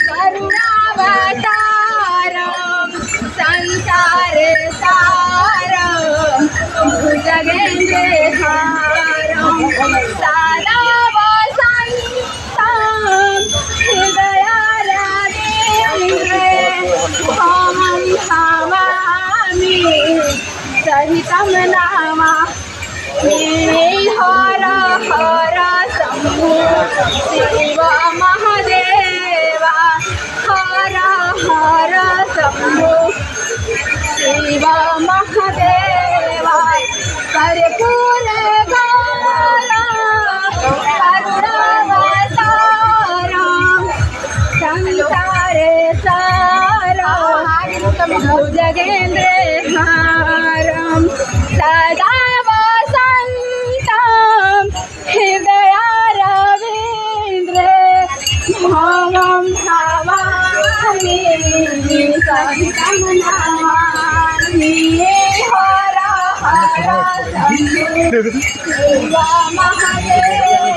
करुणावतारं संसारे सारं भुजगेन्द्रे हारं सदा वसन्तं हृदयारविन्द्रे त्वं नमामि सहितं नमामि हर हर शम्भो शिव महादेवा हर हर शम्भो शिव महादेवा कर्पूर गौरा करुणावतारं संसारे सारं भुजगेन्द्रे हारं सदा वसन्तं हृदयारविन्द्रे भवं भवामि सहितं नमामि हर हर शम्भो शिव महादेवा